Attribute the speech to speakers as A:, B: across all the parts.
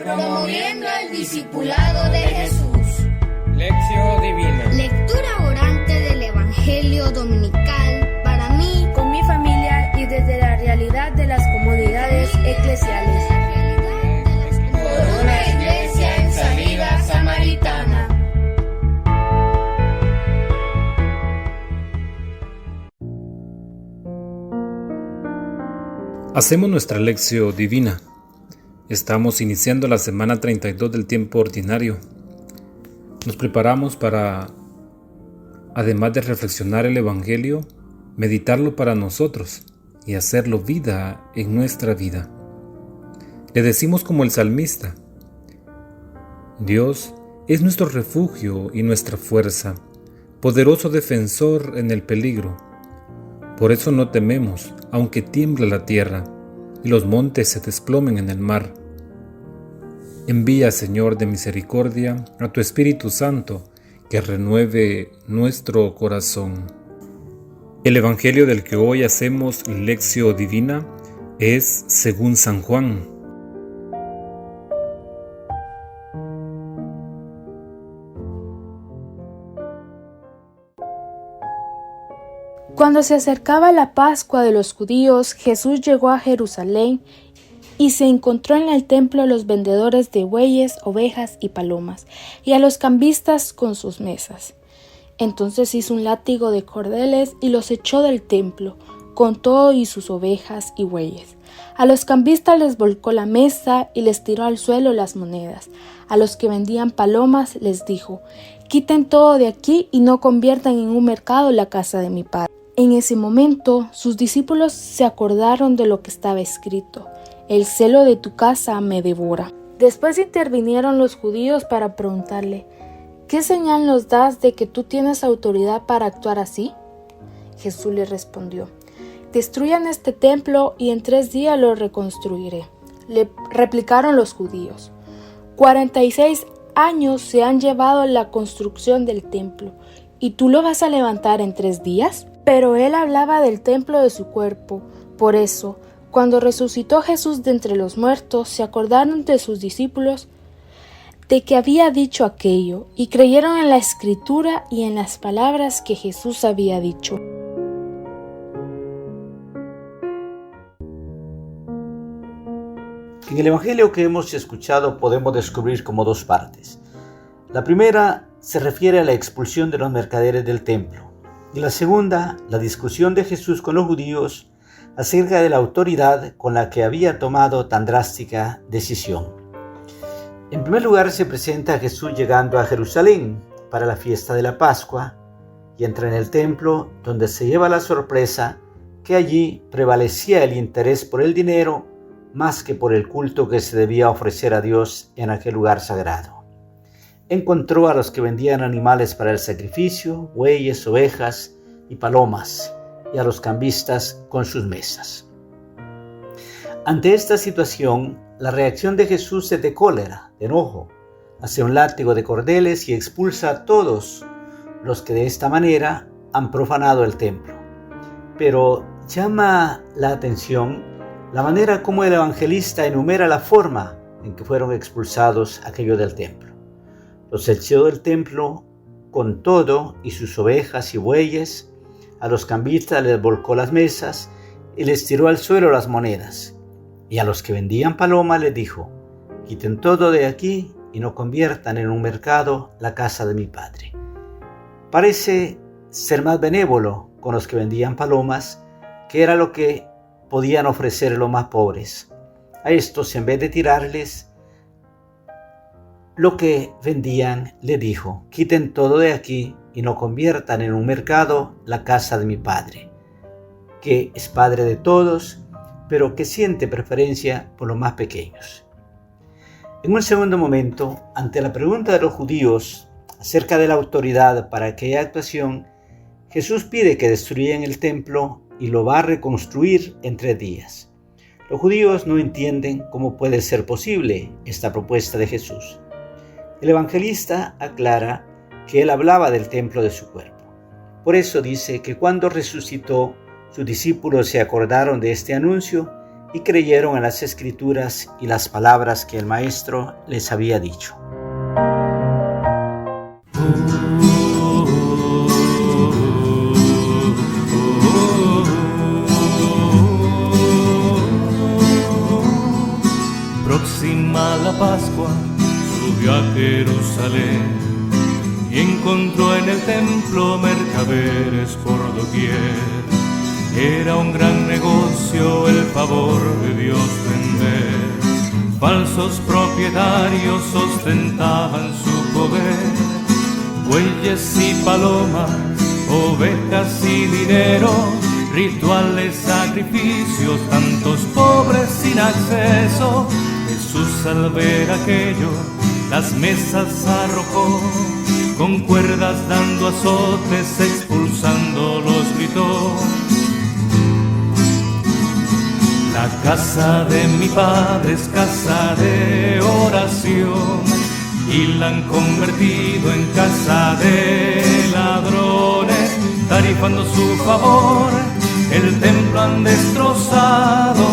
A: promoviendo el discipulado de Jesús.
B: Lección Divina.
A: Lectura orante del Evangelio dominical para mí,
C: con mi familia y desde la realidad de las comunidades eclesiales.
A: Por una iglesia en salida samaritana.
D: Hacemos nuestra lección divina. Estamos iniciando la semana 32 del tiempo ordinario. Nos preparamos para, además de reflexionar el Evangelio, meditarlo para nosotros y hacerlo vida en nuestra vida. Le decimos como el salmista: Dios es nuestro refugio y nuestra fuerza, poderoso defensor en el peligro. Por eso no tememos, aunque tiemble la tierra y los montes se desplomen en el mar. Envía, Señor de misericordia, a tu Espíritu Santo, que renueve nuestro corazón. El Evangelio del que hoy hacemos lección divina es según San Juan.
C: Cuando se acercaba la Pascua de los judíos, Jesús llegó a Jerusalén y se encontró en el templo a los vendedores de bueyes, ovejas y palomas, y a los cambistas con sus mesas. Entonces hizo un látigo de cordeles y los echó del templo, con todo y sus ovejas y bueyes. A los cambistas les volcó la mesa y les tiró al suelo las monedas. A los que vendían palomas les dijo: quiten todo de aquí y no conviertan en un mercado la casa de mi Padre. En ese momento, sus discípulos se acordaron de lo que estaba escrito: el celo de tu casa me devora. Después intervinieron los judíos para preguntarle: ¿qué señal nos das de que tú tienes autoridad para actuar así? Jesús les respondió: destruyan este templo y en 3 días lo reconstruiré. Le replicaron los judíos: 46 años se han llevado la construcción del templo, ¿y tú lo vas a levantar en 3 días? Pero él hablaba del templo de su cuerpo. Por eso, cuando resucitó Jesús de entre los muertos, se acordaron de sus discípulos de que había dicho aquello, y creyeron en la Escritura y en las palabras que Jesús había dicho.
E: En el Evangelio que hemos escuchado podemos descubrir como 2 partes. La primera se refiere a la expulsión de los mercaderes del templo, y la segunda, la discusión de Jesús con los judíos acerca de la autoridad con la que había tomado tan drástica decisión. En primer lugar se presenta a Jesús llegando a Jerusalén para la fiesta de la Pascua y entra en el templo, donde se lleva la sorpresa que allí prevalecía el interés por el dinero más que por el culto que se debía ofrecer a Dios en aquel lugar sagrado. Encontró a los que vendían animales para el sacrificio, bueyes, ovejas y palomas, y a los cambistas con sus mesas. Ante esta situación, la reacción de Jesús es de cólera, de enojo. Hace un látigo de cordeles y expulsa a todos los que de esta manera han profanado el templo. Pero llama la atención la manera como el evangelista enumera la forma en que fueron expulsados aquellos del templo. Los echó del templo con todo y sus ovejas y bueyes. A los cambistas les volcó las mesas y les tiró al suelo las monedas. Y a los que vendían palomas les dijo: quiten todo de aquí y no conviertan en un mercado la casa de mi Padre. Parece ser más benévolo con los que vendían palomas, que era lo que podían ofrecer los más pobres. A estos, en vez de tirarles lo que vendían, le dijo: quiten todo de aquí y no conviertan en un mercado la casa de mi Padre, que es Padre de todos, pero que siente preferencia por los más pequeños. En un segundo momento, ante la pregunta de los judíos acerca de la autoridad para aquella actuación, Jesús pide que destruyan el templo y lo va a reconstruir en 3 días. Los judíos no entienden cómo puede ser posible esta propuesta de Jesús. El evangelista aclara que él hablaba del templo de su cuerpo. Por eso dice que cuando resucitó, sus discípulos se acordaron de este anuncio y creyeron en las Escrituras y las palabras que el Maestro les había dicho.
F: Próxima la Pascua, subió a Jerusalén y encontró en el templo mercaderes por doquier. Era un gran negocio el favor de Dios vender. Falsos propietarios ostentaban su poder. Bueyes y palomas, ovejas y dinero, rituales, sacrificios, tantos pobres sin acceso. Jesús al ver aquello, las mesas arrojó, con cuerdas dando azotes, expulsándolos gritó: la casa de mi padre es casa de oración, y la han convertido en casa de ladrones. Tarifando su favor, el templo han destrozado,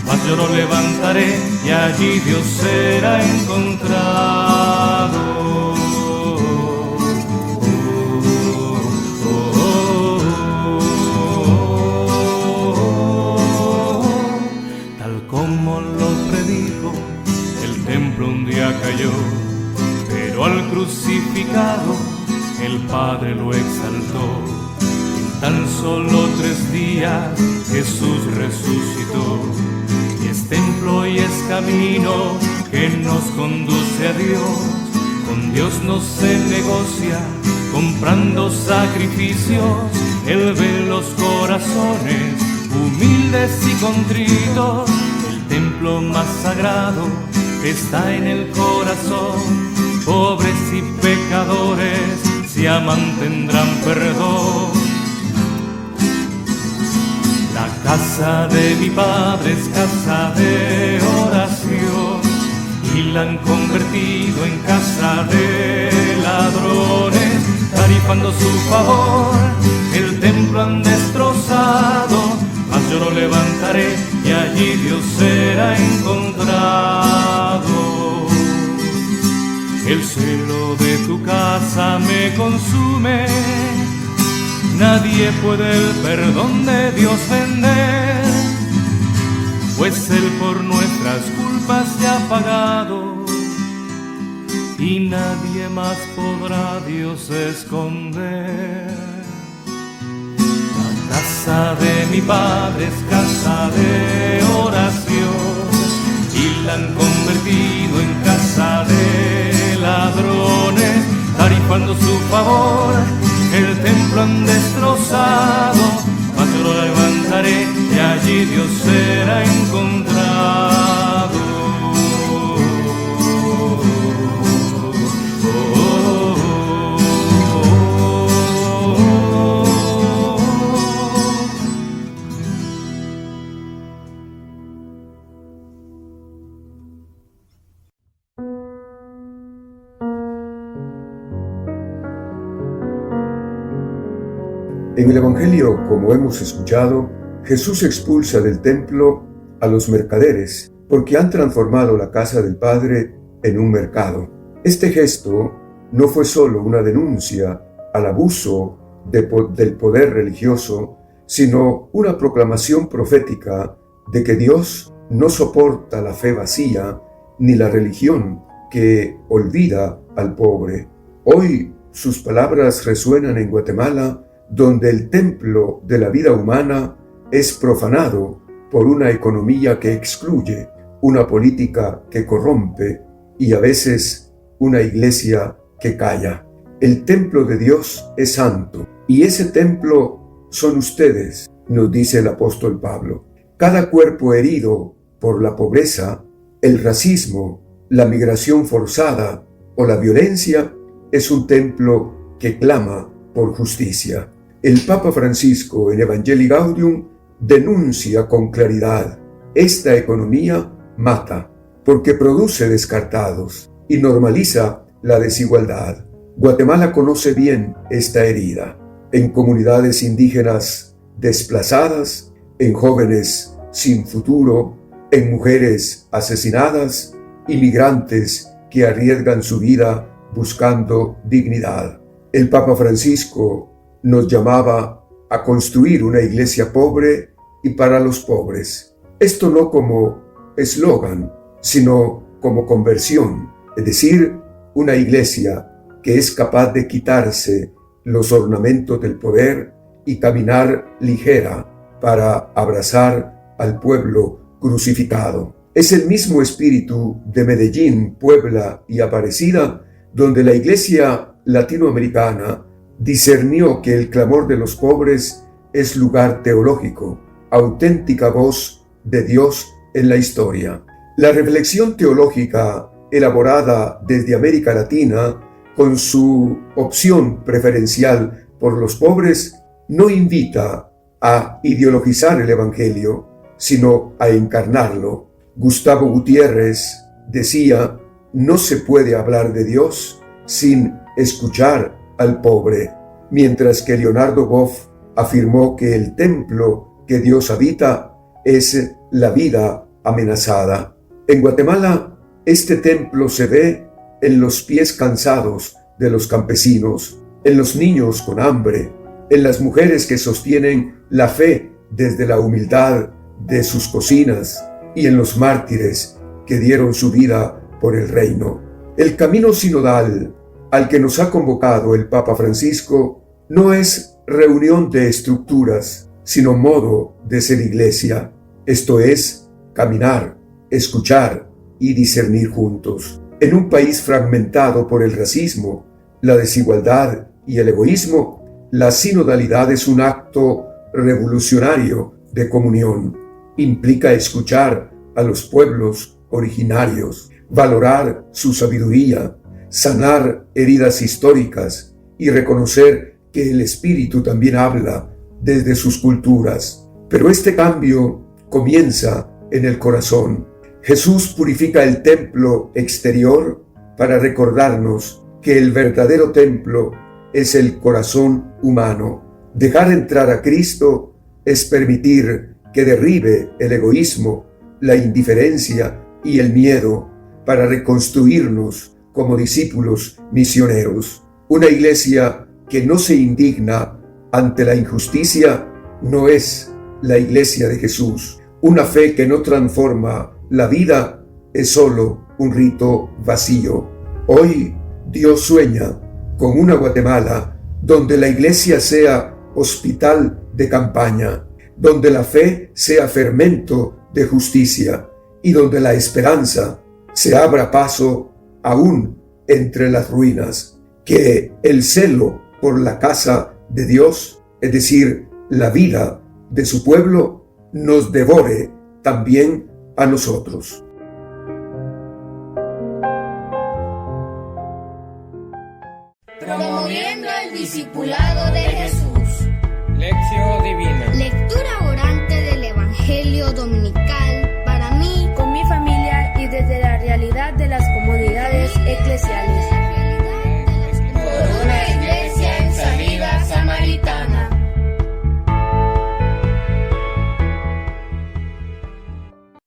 F: mas yo lo levantaré y allí Dios será encontrado. Tal como lo predijo, el templo un día cayó, pero al crucificado el Padre lo exaltó. En tan solo 3 días Jesús resucitó, y es templo y es camino que nos conduce a Dios. Con Dios no se negocia comprando sacrificios. Él ve los corazones humildes y contritos. El templo más sagrado está en el corazón. Pobres y pecadores si aman tendrán perdón. La casa de mi padre es casa de oración, y la han convertido en casa de ladrones. Tarifando su favor, el templo han destrozado, mas yo lo levantaré y allí Dios será encontrado. El celo de tu casa me consume, nadie puede el perdón de Dios vender, pues Él por nuestras culpas ya ha pagado, y nadie más podrá a Dios esconder. La casa de mi padre es casa de oración, y la han convertido en casa de ladrones. Tarifando su favor, el templo han destrozado, mas yo lo levantaré y allí Dios será encontrado.
G: En el Evangelio, como hemos escuchado, Jesús expulsa del templo a los mercaderes porque han transformado la casa del Padre en un mercado. Este gesto no fue solo una denuncia al abuso del poder religioso, sino una proclamación profética de que Dios no soporta la fe vacía ni la religión que olvida al pobre. Hoy sus palabras resuenan en Guatemala, donde el templo de la vida humana es profanado por una economía que excluye, una política que corrompe y a veces una iglesia que calla. El templo de Dios es santo y ese templo son ustedes, nos dice el apóstol Pablo. Cada cuerpo herido por la pobreza, el racismo, la migración forzada o la violencia es un templo que clama por justicia. El Papa Francisco en Evangelii Gaudium denuncia con claridad: esta economía mata porque produce descartados y normaliza la desigualdad. Guatemala conoce bien esta herida en comunidades indígenas desplazadas, en jóvenes sin futuro, en mujeres asesinadas y migrantes que arriesgan su vida buscando dignidad. El Papa Francisco nos llamaba a construir una iglesia pobre y para los pobres. Esto no como eslogan, sino como conversión, es decir, una iglesia que es capaz de quitarse los ornamentos del poder y caminar ligera para abrazar al pueblo crucificado. Es el mismo espíritu de Medellín, Puebla y Aparecida, donde la iglesia latinoamericana discernió que el clamor de los pobres es lugar teológico, auténtica voz de Dios en la historia. La reflexión teológica elaborada desde América Latina, con su opción preferencial por los pobres, no invita a ideologizar el Evangelio, sino a encarnarlo. Gustavo Gutiérrez decía: no se puede hablar de Dios sin escuchar al pobre, mientras que Leonardo Boff afirmó que el templo que Dios habita es la vida amenazada. En Guatemala, este templo se ve en los pies cansados de los campesinos, en los niños con hambre, en las mujeres que sostienen la fe desde la humildad de sus cocinas y en los mártires que dieron su vida por el reino. El camino sinodal al que nos ha convocado el Papa Francisco no es reunión de estructuras, sino modo de ser iglesia. Esto es caminar, escuchar y discernir juntos. En un país fragmentado por el racismo, la desigualdad y el egoísmo, la sinodalidad es un acto revolucionario de comunión. Implica escuchar a los pueblos originarios, valorar su sabiduría, sanar heridas históricas y reconocer que el Espíritu también habla desde sus culturas. Pero este cambio comienza en el corazón. Jesús purifica el templo exterior para recordarnos que el verdadero templo es el corazón humano. Dejar entrar a Cristo es permitir que derribe el egoísmo, la indiferencia y el miedo para reconstruirnos como discípulos misioneros. Una iglesia que no se indigna ante la injusticia no es la iglesia de Jesús. Una fe que no transforma la vida es solo un rito vacío. Hoy Dios sueña con una Guatemala donde la iglesia sea hospital de campaña, donde la fe sea fermento de justicia y donde la esperanza se abra paso aún entre las ruinas. Que el celo por la casa de Dios, es decir, la vida de su pueblo, nos devore también a nosotros.
A: Promoviendo el discipulado de Jesús.
B: Lección Divina.
A: Lectura orante del Evangelio dominical para mí,
C: con mi familia y desde la realidad de las comunidades eclesiásticas.